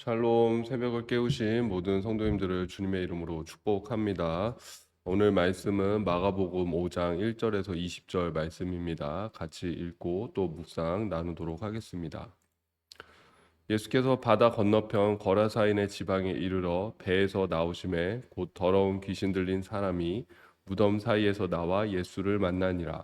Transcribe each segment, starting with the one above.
샬롬, 새벽을 깨우신 모든 성도님들을 주님의 이름으로 축복합니다. 오늘 말씀은 마가복음 5장 1절에서 20절 말씀입니다. 같이 읽고 또 묵상 나누도록 하겠습니다. 예수께서 바다 건너편 거라사인의 지방에 이르러 배에서 나오심에 곧 더러운 귀신 들린 사람이 무덤 사이에서 나와 예수를 만나니라.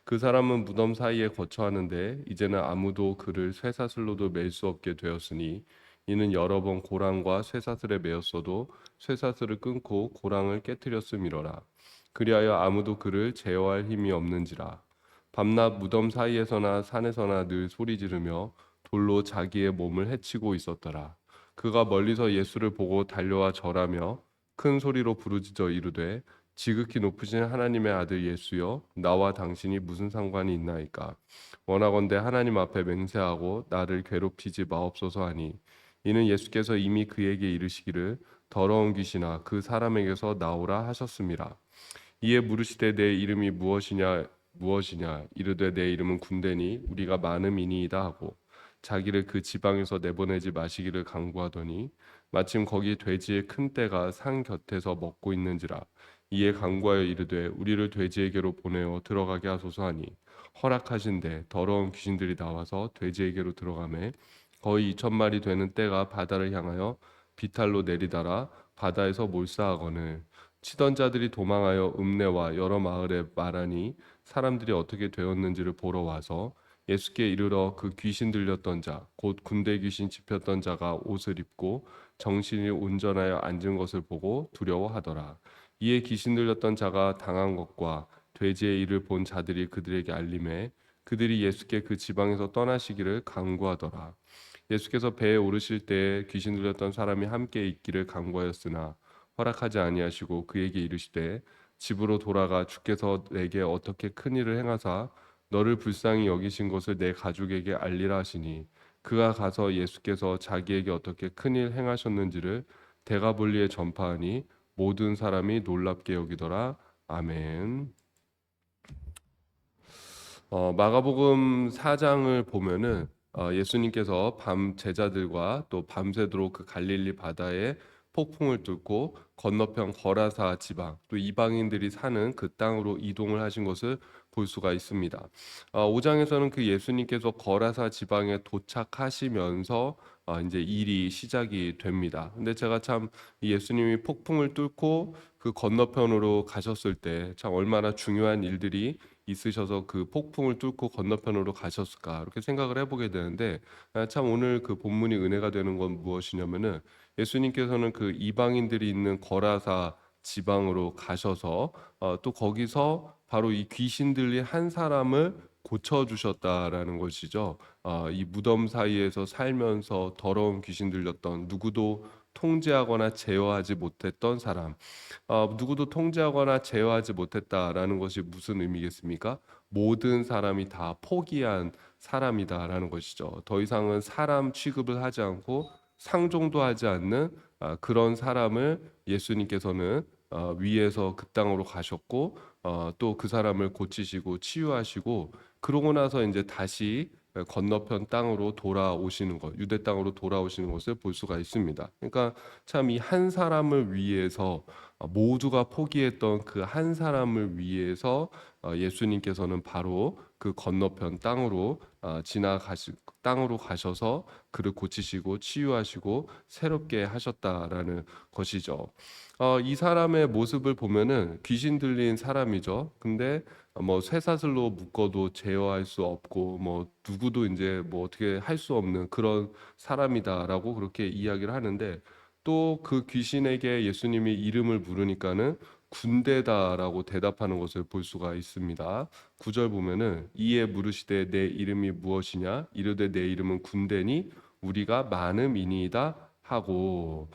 그 사람은 무덤 사이에 거처하는데 이제는 아무도 그를 쇠사슬로도 맬 수 없게 되었으니 이는 여러 번 고랑과 쇠사슬에 매었어도 쇠사슬을 끊고 고랑을 깨뜨렸음이로라. 그리하여 아무도 그를 제어할 힘이 없는지라. 밤낮 무덤 사이에서나 산에서나 늘 소리 지르며 돌로 자기의 몸을 해치고 있었더라. 그가 멀리서 예수를 보고 달려와 절하며 큰 소리로 부르짖어 이르되 지극히 높으신 하나님의 아들 예수여, 나와 당신이 무슨 상관이 있나이까? 원하건대 하나님 앞에 맹세하고 나를 괴롭히지 마옵소서 하니, 이는 예수께서 이미 그에게 이르시기를 더러운 귀신아 그 사람에게서 나오라 하셨음이라. 이에 물으시되 내 이름이 무엇이냐 이르되 내 이름은 군대니 우리가 많음이니이다 하고 자기를 그 지방에서 내보내지 마시기를 간구하더니 마침 거기 돼지의 큰 떼가 산 곁에서 먹고 있는지라. 이에 간구하여 이르되 우리를 돼지에게로 보내어 들어가게 하소서 하니 허락하신대 더러운 귀신들이 나와서 돼지에게로 들어가매 거의 2,000마리 되는 떼가 바다를 향하여 비탈로 내리다라 바다에서 몰사하거늘 치던 자들이 도망하여 읍내와 여러 마을에 말하니 사람들이 어떻게 되었는지를 보러 와서 예수께 이르러 그 귀신 들렸던 자 곧 군대 귀신 집혔던 자가 옷을 입고 정신이 온전하여 앉은 것을 보고 두려워하더라. 이에 귀신 들렸던 자가 당한 것과 돼지의 일을 본 자들이 그들에게 알림해 그들이 예수께 그 지방에서 떠나시기를 간구하더라. 예수께서 배에 오르실 때에 귀신 들렸던 사람이 함께 있기를 간구하였으나 허락하지 아니하시고 그에게 이르시되 집으로 돌아가 주께서 내게 어떻게 큰 일을 행하사 너를 불쌍히 여기신 것을 내 가족에게 알리라 하시니 그가 가서 예수께서 자기에게 어떻게 큰 일 행하셨는지를 데가볼리에 전파하니 모든 사람이 놀랍게 여기더라. 아멘. 마가복음 4장을 보면은 예수님께서 밤 제자들과 또 밤새도록 그 갈릴리 바다에 폭풍을 뚫고 건너편 거라사 지방 또 이방인들이 사는 그 땅으로 이동을 하신 것을 볼 수가 있습니다. 5장에서는 그 예수님께서 거라사 지방에 도착하시면서 이제 일이 시작이 됩니다. 근데 제가 참 이 예수님이 폭풍을 뚫고 그 건너편으로 가셨을 때 참 얼마나 중요한 일들이 있으셔서 그 폭풍을 뚫고 건너편으로 가셨을까 이렇게 생각을 해보게 되는데 참 오늘 그 본문이 은혜가 되는 건 무엇이냐면은 예수님께서는 그 이방인들이 있는 거라사 지방으로 가셔서 또 거기서 바로 이 귀신 들린 한 사람을 고쳐 주셨다라는 것이죠. 이 무덤 사이에서 살면서 더러운 귀신 들렸던 누구도 통제하거나 제어하지 못했던 사람. 누구도 통제하거나 제어하지 못했다라는 것이 무슨 의미겠습니까? 모든 사람이 다 포기한 사람이다라는 것이죠. 더 이상은 사람 취급을 하지 않고 상종도 하지 않는 그런 사람을 예수님께서는 위에서 그 땅으로 가셨고 또 그 사람을 고치시고 치유하시고 그러고 나서 이제 다시 건너편 땅으로 돌아오시는 것, 유대 땅으로 돌아오시는 것을 볼 수가 있습니다. 그러니까 참 이 한 사람을 위해서 모두가 포기했던 그 한 사람을 위해서 예수님께서는 바로 그 건너편 땅으로 땅으로 가셔서 그를 고치시고 치유하시고 새롭게 하셨다라는 것이죠. 이 사람의 모습을 보면은 귀신 들린 사람이죠. 근데 뭐 쇠사슬로 묶어도 제어할 수 없고 뭐 누구도 이제 뭐 어떻게 할 수 없는 그런 사람이다라고 그렇게 이야기를 하는데 또 그 귀신에게 예수님이 이름을 부르니까는 군대다라고 대답하는 것을 볼 수가 있습니다. 9절 보면은 이에 물으시되 내 이름이 무엇이냐 이르되 내 이름은 군대니 우리가 많음이니이다 하고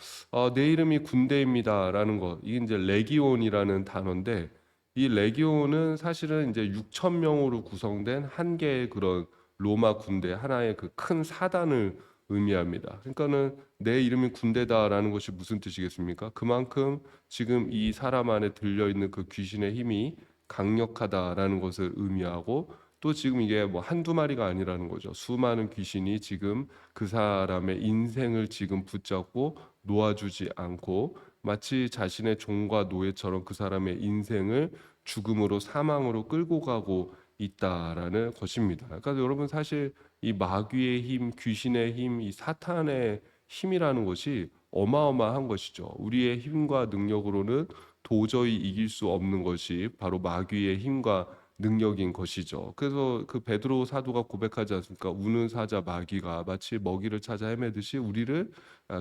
내 이름이 군대입니다라는 것 이게 이제 레기온이라는 단어인데 이 레기온은 사실은 이제 6천 명으로 구성된 한 개의 그런 로마 군대 하나의 그 큰 사단을 의미합니다. 그러니까는 내 이름이 군대다라는 것이 무슨 뜻이겠습니까? 그만큼 지금 이 사람 안에 들려 있는 그 귀신의 힘이 강력하다라는 것을 의미하고 또 지금 이게 뭐 한두 마리가 아니라는 거죠. 수많은 귀신이 지금 그 사람의 인생을 지금 붙잡고 놓아주지 않고 마치 자신의 종과 노예처럼 그 사람의 인생을 죽음으로 사망으로 끌고 가고 있다라는 것입니다. 그러니까 여러분 사실 이 마귀의 힘, 귀신의 힘, 이 사탄의 힘이라는 것이 어마어마한 것이죠. 우리의 힘과 능력으로는 도저히 이길 수 없는 것이 바로 마귀의 힘과 능력인 것이죠. 그래서 그 베드로 사도가 고백하지 않습니까? 우는 사자 마귀가 마치 먹이를 찾아 헤매듯이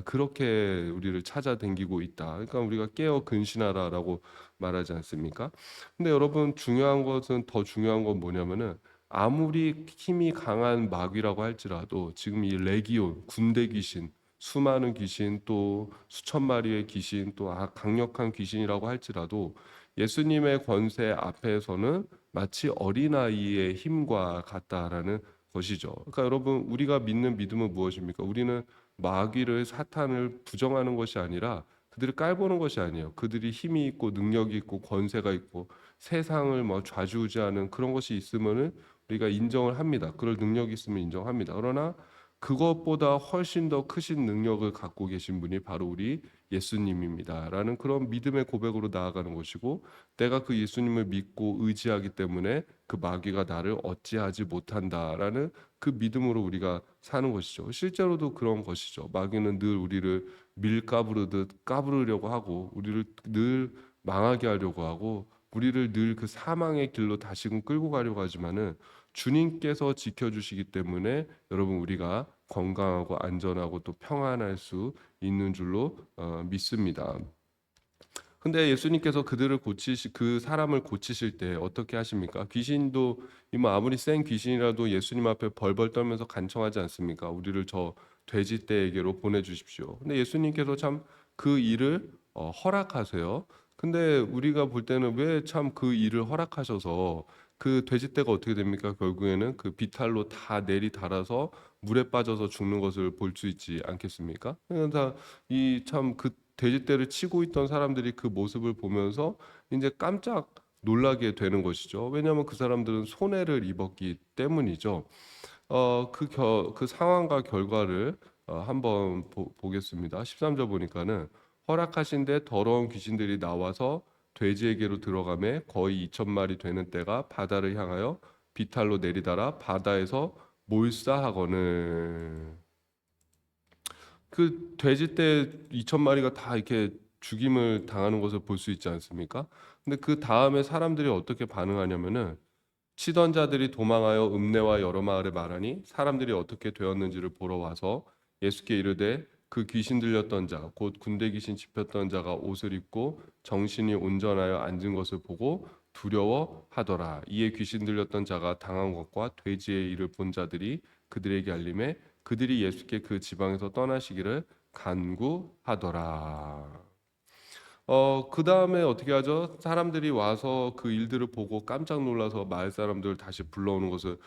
그렇게 우리를 찾아댕기고 있다. 그러니까 우리가 깨어 근신하라라고 말하지 않습니까? 근데 여러분 중요한 것은 더 중요한 건 뭐냐면은 아무리 힘이 강한 마귀라고 할지라도 지금 이 레기온 군대 귀신 수많은 귀신 또 수천 마리의 귀신 또 강력한 귀신이라고 할지라도 예수님의 권세 앞에서는 마치 어린아이의 힘과 같다라는 것이죠. 그러니까 여러분 우리가 믿는 믿음은 무엇입니까? 우리는 마귀를 사탄을 부정하는 것이 아니라 그들을 깔보는 것이 아니에요. 그들이 힘이 있고 능력이 있고 권세가 있고 세상을 뭐 좌지우지하는 그런 것이 있으면은 우리가 인정을 합니다. 그럴 능력이 있으면 인정합니다. 그러나 그것보다 훨씬 더 크신 능력을 갖고 계신 분이 바로 우리 예수님입니다라는 그런 믿음의 고백으로 나아가는 것이고 내가 그 예수님을 믿고 의지하기 때문에 그 마귀가 나를 어찌하지 못한다라는 그 믿음으로 우리가 사는 것이죠. 실제로도 그런 것이죠. 마귀는 늘 우리를 밀가부르듯 까부르려고 하고 우리를 늘 망하게 하려고 하고 우리를 늘 그 사망의 길로 다시금 끌고 가려고 하지만은 주님께서 지켜주시기 때문에 여러분 우리가 건강하고 안전하고 또 평안할 수 있는 줄로 믿습니다. 근데 예수님께서 그 사람을 고치실 때 어떻게 하십니까? 귀신도 뭐 아무리 센 귀신이라도 예수님 앞에 벌벌 떨면서 간청하지 않습니까? 우리를 저 돼지떼에게로 보내주십시오. 근데 예수님께서 참 그 일을 허락하세요. 근데 우리가 볼 때는 왜 참 그 일을 허락하셔서 그 돼지떼가 어떻게 됩니까? 결국에는 그 비탈로 다 내리 달아서 물에 빠져서 죽는 것을 볼 수 있지 않겠습니까? 그러니까 이 참 그 돼지떼를 치고 있던 사람들이 그 모습을 보면서 이제 깜짝 놀라게 되는 것이죠. 왜냐하면 그 사람들은 손해를 입었기 때문이죠. 그 상황과 결과를 한번 보겠습니다. 13절 보니까는 허락하신데 더러운 귀신들이 나와서 돼지에게로 들어가매 거의 2천 마리 되는 떼가 바다를 향하여 비탈로 내리달아 바다에서 몰사하거늘. 그 돼지 떼 2천 마리가 다 이렇게 죽임을 당하는 것을 볼 수 있지 않습니까? 근데 그 다음에 사람들이 어떻게 반응하냐면은 치던 자들이 도망하여 읍내와 여러 마을에 말하니 사람들이 어떻게 되었는지를 보러 와서 예수께 이르되 그 귀신 들렸던 자 곧 군대 귀신 집혔던 자가 옷을 입고 정신이 온전하여 앉은 것을 보고 두려워하더라. 이에 귀신 들렸던 자가 당한 것과 돼지의 일을 본 자들이 그들에게 알림해 그들이 예수께 그 지방에서 떠나시기를 간구하더라. 그 다음에 어떻게 하죠? 사람들이 와서 그 일들을 보고 깜짝 놀라서 마을 사람들을 다시 불러오는 것을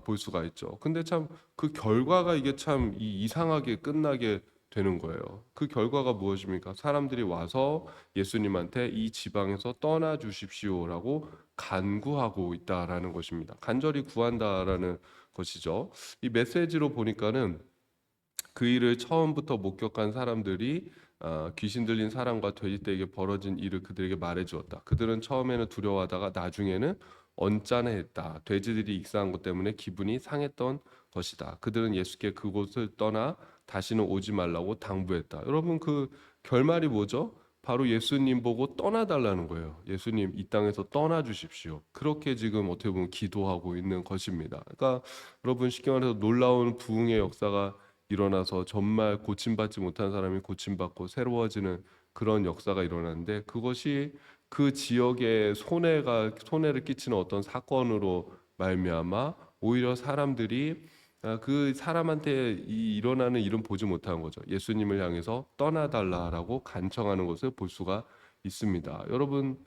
볼 수가 있죠. 근데 참 그 결과가 이게 참 이상하게 끝나게 되는 거예요. 그 결과가 무엇입니까? 사람들이 와서 예수님한테 이 지방에서 떠나 주십시오라고 간구하고 있다라는 것입니다. 간절히 구한다라는 것이죠. 이 메시지로 보니까는 그 일을 처음부터 목격한 사람들이 귀신 들린 사람과 돼지떼에게 벌어진 일을 그들에게 말해 주었다. 그들은 처음에는 두려워하다가 나중에는 언짢아했다. 돼지들이 익사한 것 때문에 기분이 상했던 것이다. 그들은 예수께 그곳을 떠나 다시는 오지 말라고 당부했다. 여러분 그 결말이 뭐죠? 바로 예수님 보고 떠나달라는 거예요. 예수님 이 땅에서 떠나 주십시오. 그렇게 지금 어떻게 보면 기도하고 있는 것입니다. 그러니까 여러분 쉽게 말해서 놀라운 부흥의 역사가 일어나서 정말 고침받지 못한 사람이 고침받고 새로워지는 그런 역사가 일어나는데 그것이 그 지역에 손해를 끼치는 어떤 사건으로 말미암아 오히려 사람들이 그 사람한테 일어나는 일은 보지 못한 거죠. 예수님을 향해서 떠나달라라고 간청하는 것을 볼 수가 있습니다. 여러분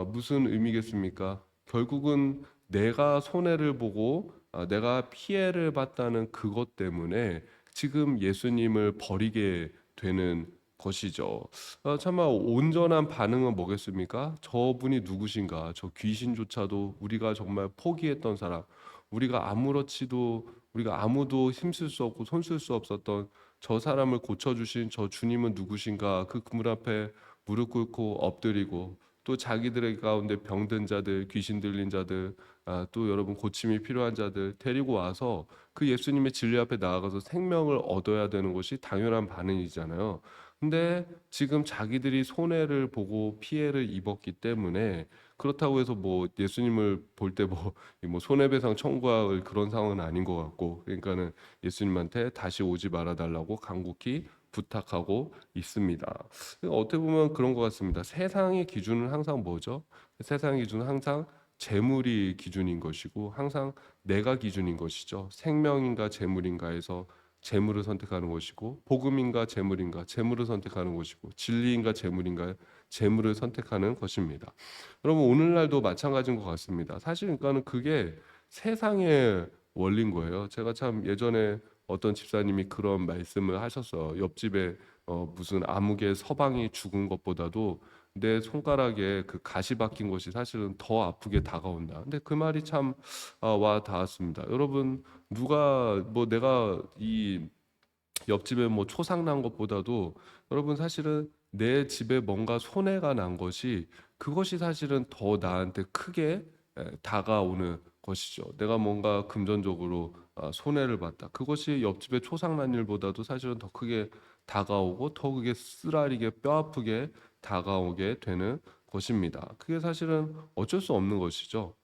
무슨 의미겠습니까? 결국은 내가 손해를 보고 내가 피해를 봤다는 그것 때문에 지금 예수님을 버리게 되는 것이죠. 참아 온전한 반응은 뭐겠습니까? 저분이 누구신가? 저 귀신조차도 우리가 정말 포기했던 사람. 우리가 아무도 힘쓸 수 없고 손쓸 수 없었던 저 사람을 고쳐주신 저 주님은 누구신가, 그 그물 앞에 무릎 꿇고 엎드리고, 또 자기들의 가운데 병든 자들, 귀신 들린 자들, 또 여러분 고침이 필요한 자들 데리고 와서 그 예수님의 진리 앞에 나아가서 생명을 얻어야 되는 것이 당연한 반응이잖아요. 근데 지금 자기들이 손해를 보고 피해를 입었기 때문에, 그렇다고 해서 뭐 예수님을 볼 때 뭐 손해배상 청구할 그런 상황은 아닌 것 같고, 그러니까는 예수님한테 다시 오지 말아 달라고 간곡히 부탁하고 있습니다. 어떻게 보면 그런 것 같습니다. 세상의 기준은 항상 뭐죠? 세상의 기준은 항상 재물이 기준인 것이고, 항상 내가 기준인 것이죠. 생명인가 재물인가에서 재물을 선택하는 것이고, 복음인가 재물인가 재물을 선택하는 것이고, 진리인가 재물인가 재물을 선택하는 것입니다. 여러분, 오늘날도 마찬가지인 것 같습니다. 사실 그러니까는 그게 세상의 원리인 거예요. 제가 참 예전에 어떤 집사님이 그런 말씀을 하셨어요. 옆집에 무슨 아무개 서방이 죽은 것보다도 내 손가락에 그 가시 박힌 것이 사실은 더 아프게 다가온다. 근데 그 말이 참 와 닿았습니다. 여러분, 누가 뭐 내가 이 옆집에 뭐 초상 난 것보다도, 여러분 사실은 내 집에 뭔가 손해가 난 것이, 그것이 사실은 더 나한테 크게 다가오는 것이죠. 내가 뭔가 금전적으로 손해를 봤다. 그것이 옆집에 초상 난 일보다도 사실은 더 크게 다가오고, 더 그게 쓰라리게 뼈 아프게 다가오게 되는 것입니다. 그게 사실은 어쩔 수 없는 것이죠.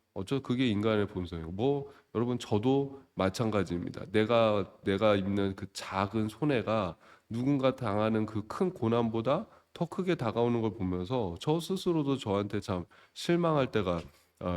그게 인간의 본성이고, 뭐 여러분 저도 마찬가지입니다. 내가 입는 그 작은 손해가 누군가 당하는 그 큰 고난보다 더 크게 다가오는 걸 보면서 저 스스로도 저한테 참 실망할 때가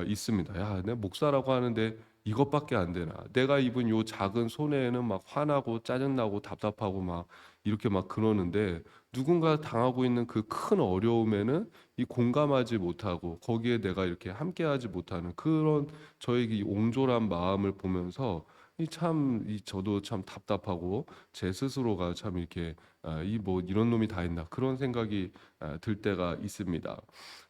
있습니다. 야, 내 목사라고 하는데 이것밖에 안 되나? 내가 입은 요 작은 손해에는 막 화나고 짜증나고 답답하고 막 이렇게 막 그러는데, 누군가 당하고 있는 그 큰 어려움에는 이 공감하지 못하고 거기에 내가 이렇게 함께하지 못하는 그런 저에게 이 옹졸한 마음을 보면서 저도 참 답답하고, 제 스스로가 참 이렇게 이 뭐 이런 놈이 다 있나 그런 생각이 들 때가 있습니다.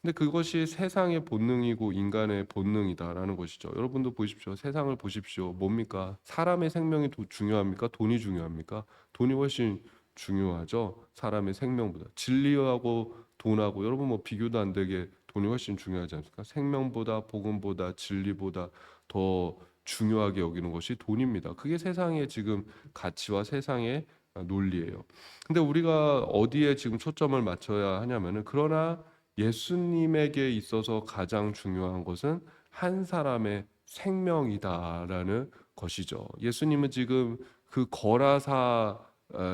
근데 그것이 세상의 본능이고 인간의 본능이다라는 것이죠. 여러분도 보십시오. 세상을 보십시오. 뭡니까? 사람의 생명이 중요합니까? 돈이 중요합니까? 돈이 훨씬 중요하죠. 사람의 생명보다. 진리하고 돈하고 여러분 뭐 비교도 안 되게 돈이 훨씬 중요하지 않습니까? 생명보다 복음보다 진리보다 더 중요하게 여기는 것이 돈입니다. 그게 세상의 지금 가치와 세상의 논리예요. 근데 우리가 어디에 지금 초점을 맞춰야 하냐면은, 그러나 예수님에게 있어서 가장 중요한 것은 한 사람의 생명이다라는 것이죠. 예수님은 지금 그 거라사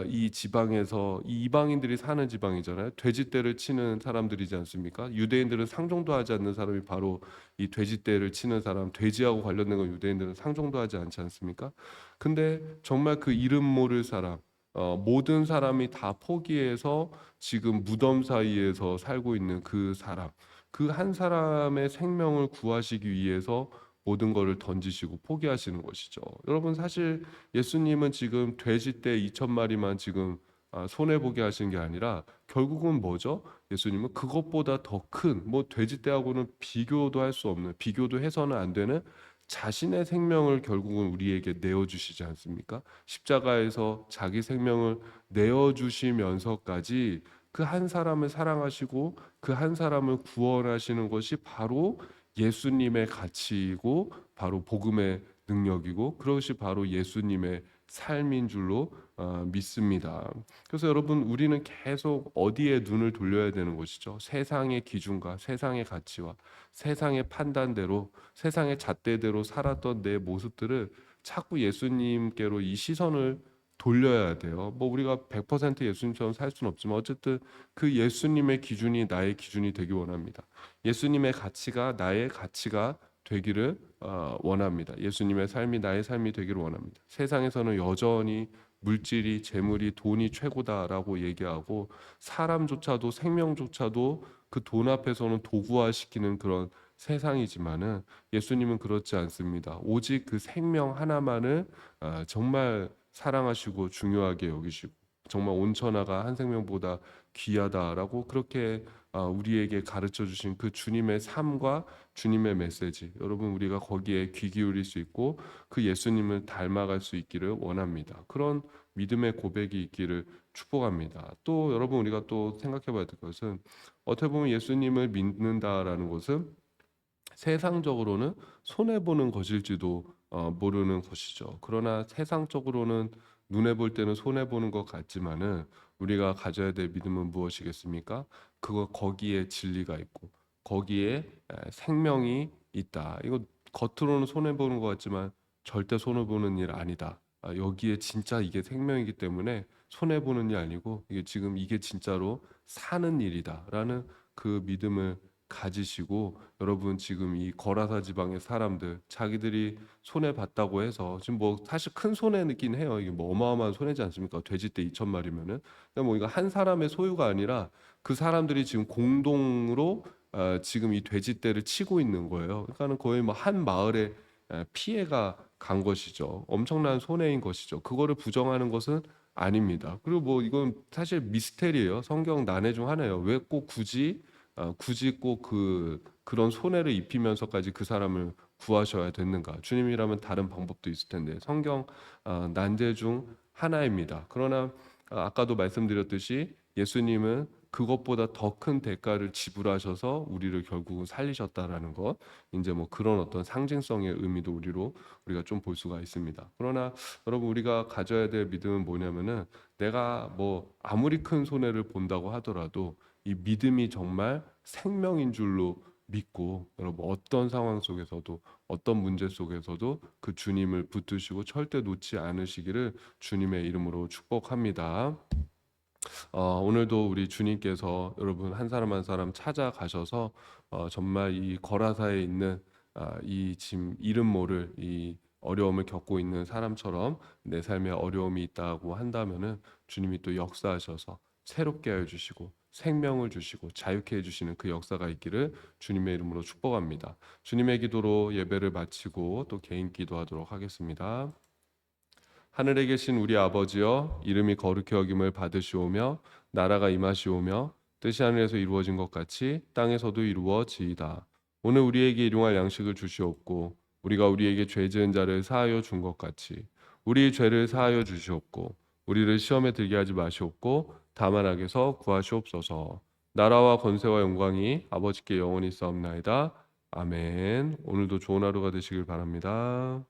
이 지방에서, 이 이방인들이 사는 지방이잖아요. 돼지떼를 치는 사람들이지 않습니까? 유대인들은 상종도 하지 않는 사람이 바로 이 돼지떼를 치는 사람, 돼지하고 관련된 건 유대인들은 상종도 하지 않지 않습니까? 근데 정말 그 이름 모를 사람, 모든 사람이 다 포기해서 지금 무덤 사이에서 살고 있는 그 사람, 그 한 사람의 생명을 구하시기 위해서 모든 것을 던지시고 포기하시는 것이죠. 여러분, 사실 예수님은 지금 돼지떼 2천 마리만 지금 손해 보게 하신 게 아니라, 결국은 뭐죠? 예수님은 그것보다 더 큰, 뭐 돼지떼하고는 비교도 할 수 없는, 비교도 해서는 안 되는 자신의 생명을 결국은 우리에게 내어 주시지 않습니까? 십자가에서 자기 생명을 내어 주시면서까지 그 한 사람을 사랑하시고 그 한 사람을 구원하시는 것이 바로 예수님의 가치이고, 바로 복음의 능력이고, 그것이 바로 예수님의 삶인 줄로 믿습니다. 그래서 여러분, 우리는 계속 어디에 눈을 돌려야 되는 것이죠? 세상의 기준과 세상의 가치와 세상의 판단대로, 세상의 잣대대로 살았던 내 모습들을 자꾸 예수님께로 이 시선을 돌려야 돼요. 뭐 우리가 100% 예수님처럼 살 수는 없지만, 어쨌든 그 예수님의 기준이 나의 기준이 되기 원합니다. 예수님의 가치가 나의 가치가 되기를 원합니다. 예수님의 삶이 나의 삶이 되기를 원합니다. 세상에서는 여전히 물질이, 재물이, 돈이 최고다라고 얘기하고, 사람조차도, 생명조차도 그 돈 앞에서는 도구화시키는 그런 세상이지만은, 예수님은 그렇지 않습니다. 오직 그 생명 하나만을 정말 사랑하시고 중요하게 여기시고, 정말 온천하가 한 생명보다 귀하다라고 그렇게 우리에게 가르쳐 주신 그 주님의 삶과 주님의 메시지, 여러분 우리가 거기에 귀 기울일 수 있고 그 예수님을 닮아갈 수 있기를 원합니다. 그런 믿음의 고백이 있기를 축복합니다. 또 여러분 우리가 또 생각해 봐야 될 것은, 어떻게 보면 예수님을 믿는다라는 것은 세상적으로는 손해 보는 것일지도 모르는 것이죠. 그러나 세상적으로는 눈에 볼 때는 손해 보는 것 같지만은, 우리가 가져야 될 믿음은 무엇이겠습니까? 그거 거기에 진리가 있고 거기에 생명이 있다. 이거 겉으로는 손해 보는 것 같지만 절대 손해 보는 일 아니다. 여기에 진짜 이게 생명이기 때문에 손해 보는 일 아니고, 이게 지금 이게 진짜로 사는 일이다라는 그 믿음을 가지시고, 여러분 지금 이 거라사 지방의 사람들 자기들이 손해 봤다고 해서 지금 뭐 사실 큰 손해 느낀 해요. 이게 뭐 어마어마한 손해지 않습니까? 돼지떼 2,000마리면은. 그러니까 뭐 이거 한 사람의 소유가 아니라 그 사람들이 지금 공동으로 지금 이 돼지떼를 치고 있는 거예요. 그러니까는 거의 뭐 한 마을에 피해가 간 것이죠. 엄청난 손해인 것이죠. 그거를 부정하는 것은 아닙니다. 그리고 뭐 이건 사실 미스테리예요. 성경 난해 중 하나예요. 왜 꼭 굳이 꼭 그런 손해를 입히면서까지 그 사람을 구하셔야 됐는가? 주님이라면 다른 방법도 있을 텐데, 성경 난제 중 하나입니다. 그러나 아까도 말씀드렸듯이 예수님은 그것보다 더 큰 대가를 지불하셔서 우리를 결국은 살리셨다라는 것, 이제 뭐 그런 어떤 상징성의 의미도 우리가 좀 볼 수가 있습니다. 그러나 여러분 우리가 가져야 될 믿음은 뭐냐면은, 내가 뭐 아무리 큰 손해를 본다고 하더라도 이 믿음이 정말 생명인 줄로 믿고, 여러분 어떤 상황 속에서도 어떤 문제 속에서도 그 주님을 붙드시고 절대 놓지 않으시기를 주님의 이름으로 축복합니다. 오늘도 우리 주님께서 여러분 한 사람 한 사람 찾아가셔서 정말 이 거라사에 있는 이 지금 이름 모를 이 어려움을 겪고 있는 사람처럼 내 삶에 어려움이 있다고 한다면은, 주님이 또 역사하셔서 새롭게 해주시고 생명을 주시고 자유케 해주시는 그 역사가 있기를 주님의 이름으로 축복합니다. 주님의 기도로 예배를 마치고 또 개인 기도하도록 하겠습니다. 하늘에 계신 우리 아버지여, 이름이 거룩히 여김을 받으시오며 나라가 임하시오며 뜻이 하늘에서 이루어진 것 같이 땅에서도 이루어지이다. 오늘 우리에게 일용할 양식을 주시옵고, 우리가 우리에게 죄 지은 자를 사하여 준 것 같이 우리 죄를 사하여 주시옵고, 우리를 시험에 들게 하지 마시옵고 다만 악에서 구하시옵소서. 나라와 권세와 영광이 아버지께 영원히 있사옵나이다. 아멘. 오늘도 좋은 하루가 되시길 바랍니다.